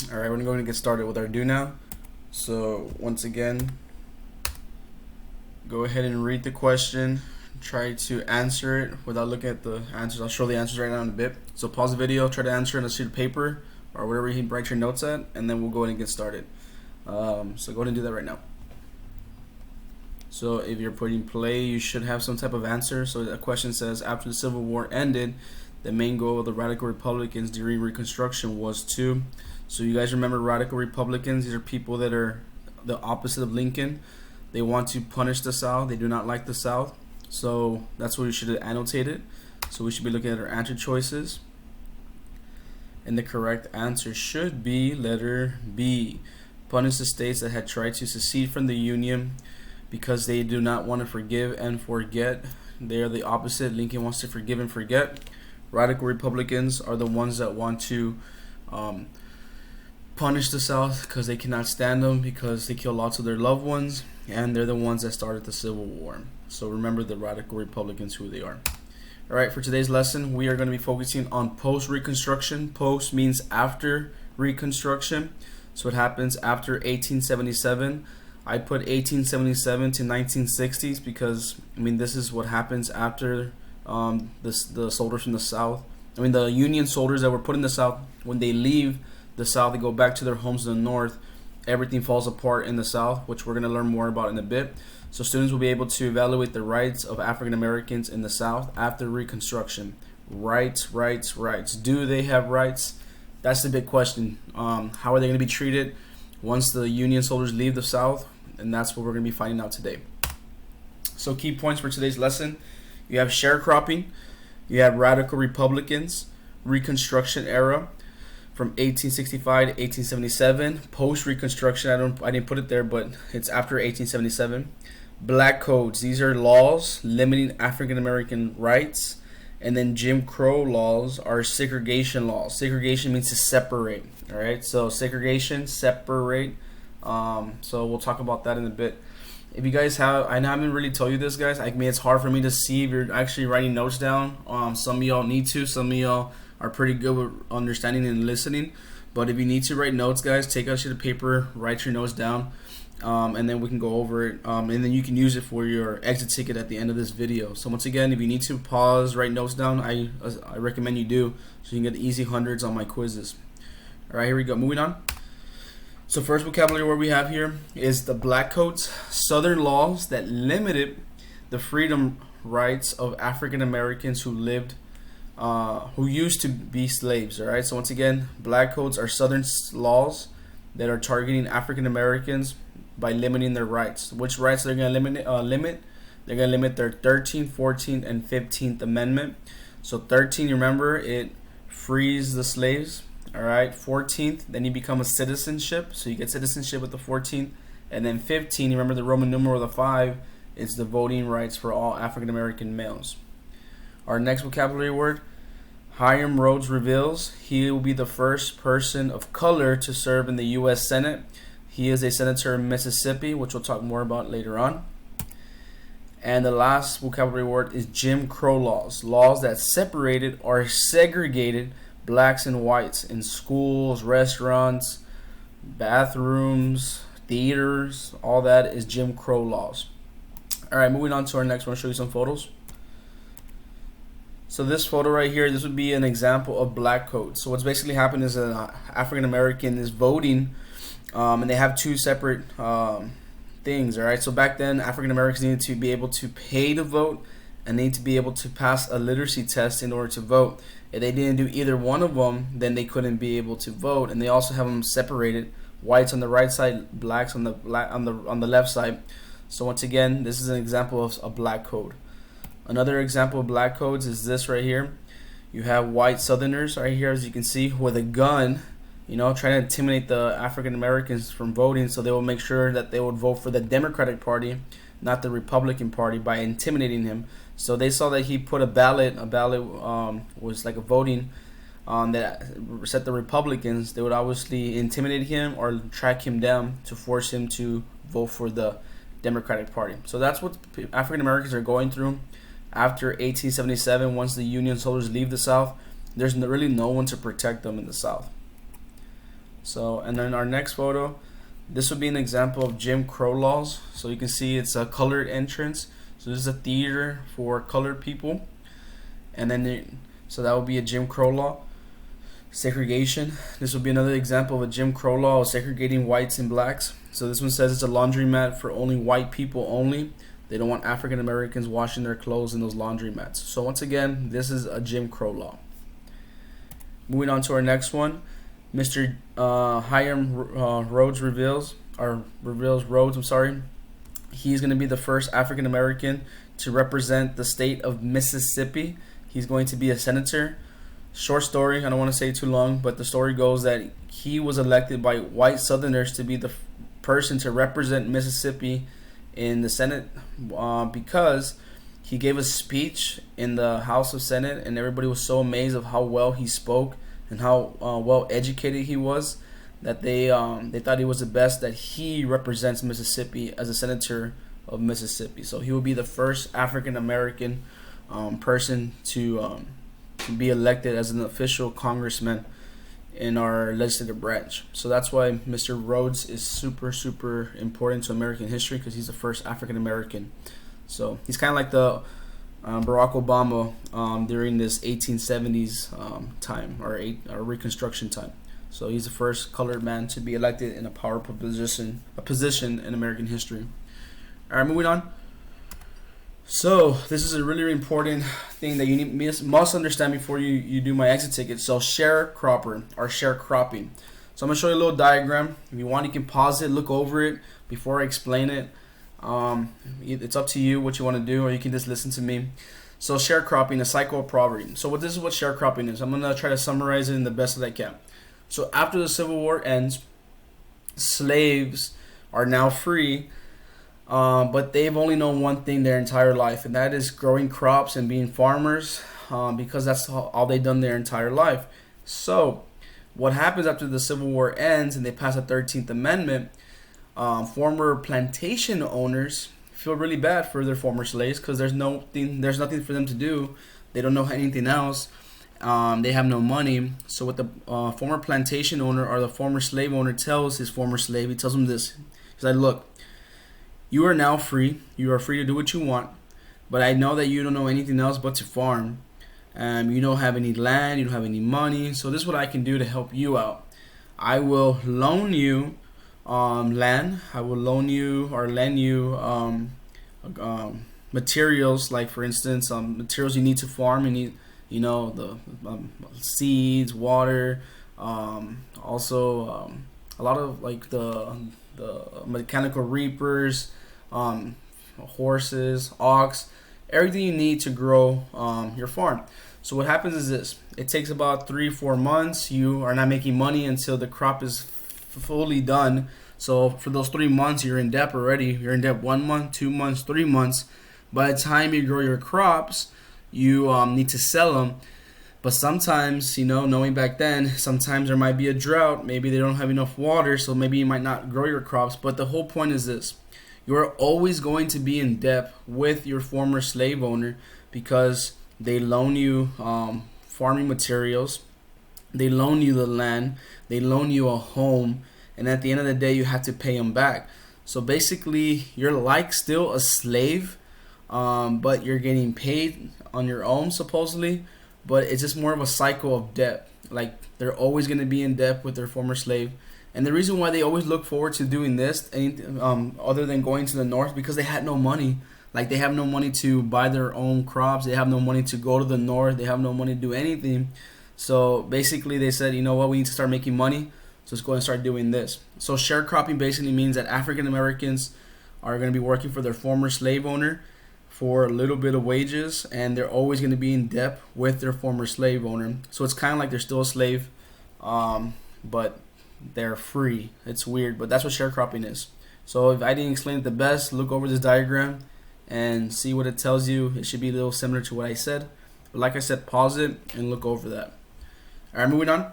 Alright, we're going to get started with our do now. So once again, go ahead and read the question. Try to answer it without looking at the answers. I'll show the answers right now in a bit. So pause the video, try to answer on a sheet of paper or wherever you write your notes at, and then we'll go ahead and get started. So go ahead and do that right now. So if you're putting play, you should have some type of answer. So the question says, after the Civil War ended, the main goal of the Radical Republicans during Reconstruction was to... So you guys remember Radical Republicans? These are people that are the opposite of Lincoln. They want to punish the South. They do not like the South. So that's what we should have annotated. So we should be looking at our answer choices. And the correct answer should be letter B. Punish the states that had tried to secede from the Union because they do not want to forgive and forget. They are the opposite. Lincoln wants to forgive and forget. Radical Republicans are the ones that want to punish the South because they cannot stand them because they kill lots of their loved ones, and they're the ones that started the Civil War. So remember the Radical Republicans, who they are. Alright, for today's lesson, we are going to be focusing on post-Reconstruction. Post means after Reconstruction. So it happens after 1877. I put 1877 to 1960s because, I mean, this is what happens after the soldiers from the South. I mean, the Union soldiers that were put in the South, when they leave the South, they go back to their homes in the North. Everything falls apart in the South, which we're going to learn more about in a bit. So students will be able to evaluate the rights of African Americans in the South after Reconstruction. Rights. Do they have rights? That's the big question. How are they going to be treated once the Union soldiers leave the South? And that's what we're going to be finding out today. So key points for today's lesson. You have sharecropping. You have Radical Republicans. Reconstruction era from 1865 to 1877. Post-Reconstruction, I didn't put it there, but it's after 1877. Black codes. These are laws limiting African American rights. And then Jim Crow laws are segregation laws. Segregation means to separate. All right, so segregation, separate. So we'll talk about that in a bit. If you guys have, I haven't really told you this, guys. I mean, it's hard for me to see if you're actually writing notes down. Some of y'all need to. Some of y'all are pretty good with understanding and listening. But if you need to write notes, guys, take out a sheet of paper, write your notes down, and then we can go over it. And then you can use it for your exit ticket at the end of this video. So once again, if you need to pause, write notes down, I recommend you do, so you can get easy hundreds on my quizzes. All right, here we go. Moving on. So first vocabulary word we have here is the Black Codes, Southern laws that limited the freedom rights of African Americans who used to be slaves. All right. So once again, Black Codes are Southern laws that are targeting African Americans by limiting their rights. Which rights they're going to limit? They're going to limit their 13th, 14th, and 15th Amendment. So 13, you remember, it frees the slaves. All right, 14th, then you become a citizenship, so you get citizenship with the 14th, and then 15, you remember the Roman numeral of the 5 is the voting rights for all African American males. Our next vocabulary word, Hiram Rhodes reveals he will be the first person of color to serve in the U.S. Senate. He is a senator in Mississippi, which we'll talk more about later on. And the last vocabulary word is Jim Crow laws, laws that separated or segregated blacks and whites in schools, restaurants, bathrooms, theaters. All that is Jim Crow laws. All right, moving on to our next one. I'll show you some photos. So this photo right here, this would be an example of Black codes. So what's basically happened is an African American is voting, and they have two separate things. All right, so back then African Americans needed to be able to pay to vote and need to be able to pass a literacy test in order to vote. If they didn't do either one of them, then they couldn't be able to vote. And they also have them separated: whites on the right side, blacks on the left side. So once again, this is an example of a Black code. Another example of Black codes is this right here. You have white Southerners right here, as you can see, with a gun, trying to intimidate the African Americans from voting. So they will make sure that they would vote for the Democratic Party, not the Republican Party, by intimidating him. So they saw that he put a ballot was like a voting that set the Republicans. They would obviously intimidate him or track him down to force him to vote for the Democratic Party. So that's what African Americans are going through after 1877. Once the Union soldiers leave the South, there's really no one to protect them in the South. So, and then our next photo, this would be an example of Jim Crow laws. So you can see it's a colored entrance. So this is a theater for colored people. And then, so that would be a Jim Crow law. Segregation. This would be another example of a Jim Crow law of segregating whites and blacks. So this one says it's a laundromat for only white people only. They don't want African Americans washing their clothes in those laundromats. So once again, this is a Jim Crow law. Moving on to our next one, Mr. Hiram Rhodes reveals Rhodes. I'm sorry. He's going to be the first African American to represent the state of Mississippi. He's going to be a senator. Short story. I don't want to say too long, but the story goes that he was elected by white Southerners to be the person to represent Mississippi in the Senate because he gave a speech in the House of Senate, and everybody was so amazed of how well he spoke and how well educated he was that they thought he was the best, that he represents Mississippi as a senator of Mississippi. So he will be the first African American person to be elected as an official congressman in our legislative branch. So that's why Mr. Rhodes is super, super important to American history, because he's the first African American. So he's kind of like the Barack Obama during this 1870s time, or Reconstruction time. So he's the first colored man to be elected in a powerful position in American history. All right, moving on. So this is a really important thing that you must understand before you do my exit ticket. So sharecropper or sharecropping. So I'm gonna show you a little diagram. If you want, you can pause it, look over it before I explain it. It's up to you what you want to do, or you can just listen to me. So sharecropping, a cycle of poverty. So this is what sharecropping is. I'm gonna try to summarize it in the best that I can. So after the Civil War ends, slaves are now free. But they've only known one thing their entire life, and that is growing crops and being farmers, because that's all they've done their entire life. So what happens after the Civil War ends and they pass the 13th Amendment, former plantation owners feel really bad for their former slaves, because there's nothing for them to do. They don't know anything else. They have no money. So what the former plantation owner or the former slave owner tells his former slave, he tells him this. He's like, look, you are now free. You are free to do what you want. But I know that you don't know anything else but to farm. You don't have any land. You don't have any money. So this is what I can do to help you out. I will loan you land. I will loan you or lend you materials. Like, for instance, materials you need to farm. You need, the seeds, water. Also, a lot of like the mechanical reapers, horses, ox, everything you need to grow your farm. So what happens is this: it takes about 3-4 months. You are not making money until the crop is fully done. So for those 3 months, you're in debt already. You're in debt 1 month, 2 months, 3 months. By the time you grow your crops, you need to sell them. But sometimes, knowing back then, sometimes there might be a drought. Maybe they don't have enough water, so maybe you might not grow your crops. But the whole point is this: you are always going to be in debt with your former slave owner, because they loan you farming materials, they loan you the land, they loan you a home, and at the end of the day, you have to pay them back. So basically, you're like still a slave, but you're getting paid on your own, supposedly. But it's just more of a cycle of debt. Like, they're always going to be in debt with their former slave. And the reason why they always look forward to doing this, other than going to the north, because they had no money. Like, they have no money to buy their own crops. They have no money to go to the north. They have no money to do anything. So basically they said, you know what, we need to start making money. So let's go and start doing this. So sharecropping basically means that African Americans are going to be working for their former slave owner for a little bit of wages, and they're always going to be in debt with their former slave owner. So it's kind of like they're still a slave, but they're free. It's weird, but that's what sharecropping is. So if I didn't explain it the best, look over this diagram and see what it tells you. It should be a little similar to what I said. But like I said, pause it and look over that. All right, moving on.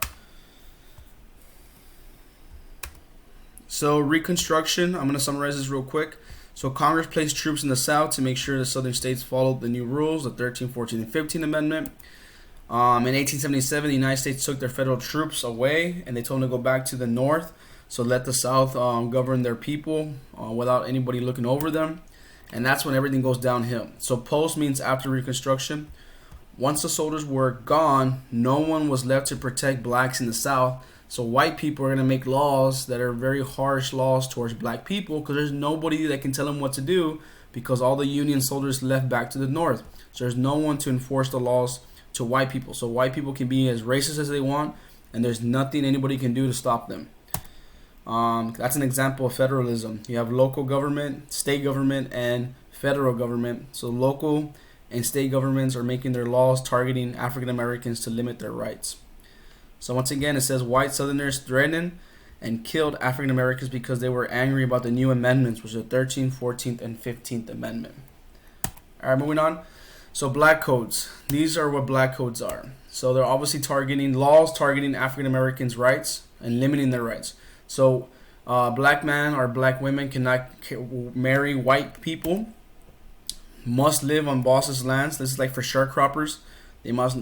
So Reconstruction, I'm going to summarize this real quick. So Congress placed troops in the South to make sure the Southern states followed the new rules, the 13th, 14th, and 15th Amendment. In 1877, the United States took their federal troops away, and they told them to go back to the North. So let the South govern their people without anybody looking over them. And that's when everything goes downhill. So post means after Reconstruction. Once the soldiers were gone, no one was left to protect blacks in the South. So white people are going to make laws that are very harsh laws towards black people because there's nobody that can tell them what to do because all the Union soldiers left back to the North. So there's no one to enforce the laws to white people. So white people can be as racist as they want, and there's nothing anybody can do to stop them. That's an example of federalism. You have local government, state government, and federal government. So local and state governments are making their laws targeting African Americans to limit their rights. So once again, it says white Southerners threatened and killed African Americans because they were angry about the new amendments, which are the 13th, 14th, and 15th Amendment. All right, moving on. So black codes. These are what black codes are. So they're obviously targeting laws targeting African Americans' rights and limiting their rights. So black men or black women cannot marry white people, must live on bosses' lands. This is like for sharecroppers. They must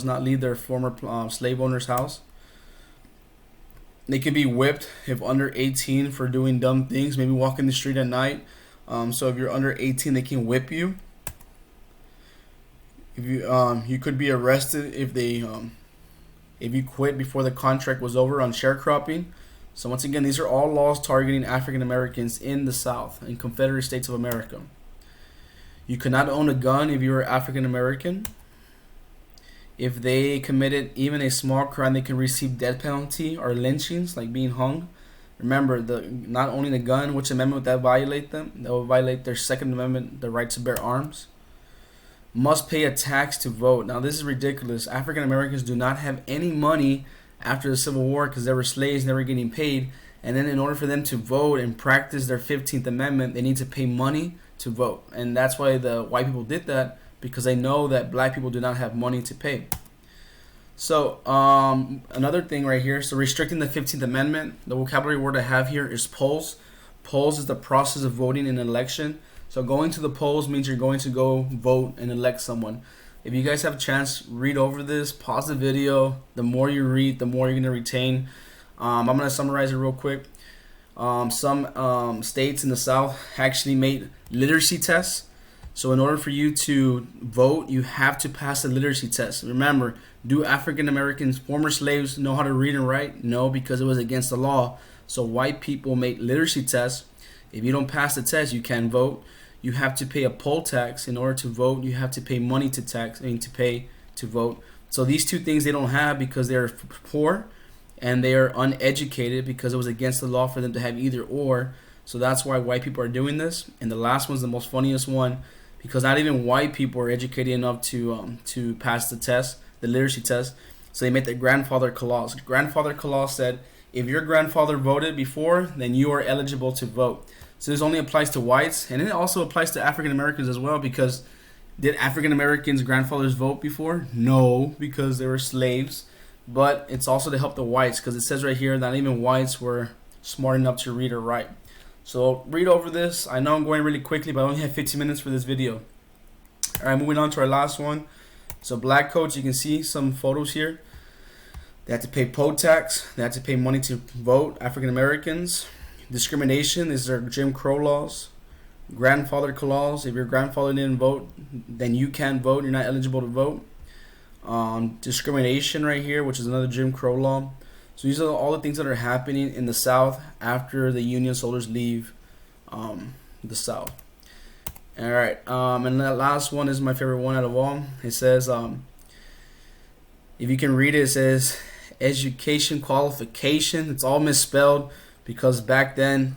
not leave their former slave owner's house. They can be whipped if under 18 for doing dumb things, maybe walking the street at night. So if you're under 18, they can whip you. If you could be arrested if you quit before the contract was over on sharecropping. So once again, these are all laws targeting African Americans in the South, in Confederate States of America. You could not own a gun if you were African American. If they committed even a small crime, they can receive death penalty or lynchings, like being hung. Remember, not only the gun, which amendment would that violate them? That will violate their Second Amendment, the right to bear arms. Must pay a tax to vote. Now, this is ridiculous. African Americans do not have any money after the Civil War because they were slaves, never getting paid. And then in order for them to vote and practice their 15th Amendment, they need to pay money to vote. And that's why the white people did that, because they know that black people do not have money to pay. So another thing right here, so restricting the 15th Amendment, the vocabulary word I have here is polls. Polls is the process of voting in an election. So going to the polls means you're going to go vote and elect someone. If you guys have a chance, read over this, pause the video. The more you read, the more you're going to retain. I'm going to summarize it real quick. Some states in the South actually made literacy tests. So in order for you to vote, you have to pass a literacy test. Remember, do African Americans, former slaves, know how to read and write? No, because it was against the law. So white people made literacy tests. If you don't pass the test, you can't vote. You have to pay a poll tax in order to vote. You have to pay money to pay to vote. So these two things they don't have because they're poor and they are uneducated because it was against the law for them to have either or. So that's why white people are doing this. And the last one's the most funniest one, because not even white people are educated enough to pass the test, the literacy test. So they made the grandfather clause. Grandfather clause said, if your grandfather voted before, then you are eligible to vote. So this only applies to whites, and it also applies to African Americans as well, because did African Americans' grandfathers vote before? No, because they were slaves. But it's also to help the whites, because it says right here that not even whites were smart enough to read or write. So read over this. I know I'm going really quickly, but I only have 15 minutes for this video. All right, moving on to our last one. So black codes, you can see some photos here. They had to pay poll tax. They had to pay money to vote, African Americans. Discrimination is their Jim Crow laws. Grandfather clause, if your grandfather didn't vote, then you can't vote. You're not eligible to vote. Discrimination right here, which is another Jim Crow law. So these are all the things that are happening in the South after the Union soldiers leave the South. All right, and that last one is my favorite one out of all. It says, if you can read it, it says education qualification. It's all misspelled because back then,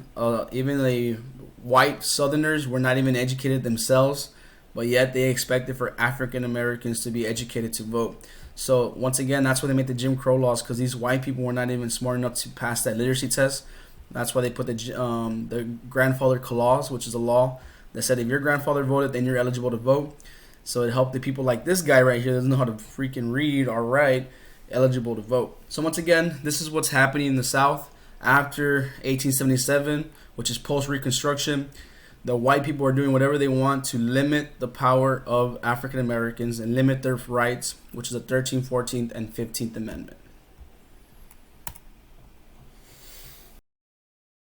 even the white Southerners were not even educated themselves, but yet they expected for African Americans to be educated to vote. So once again, that's why they made the Jim Crow laws, because these white people were not even smart enough to pass that literacy test. That's why they put the grandfather clause, which is a law that said if your grandfather voted, then you're eligible to vote. So it helped the people like this guy right here that doesn't know how to freaking read or write eligible to vote. So once again, this is what's happening in the South after 1877, which is post-Reconstruction. the white people are doing whatever they want to limit the power of African Americans and limit their rights, which is the 13th, 14th, and 15th Amendment.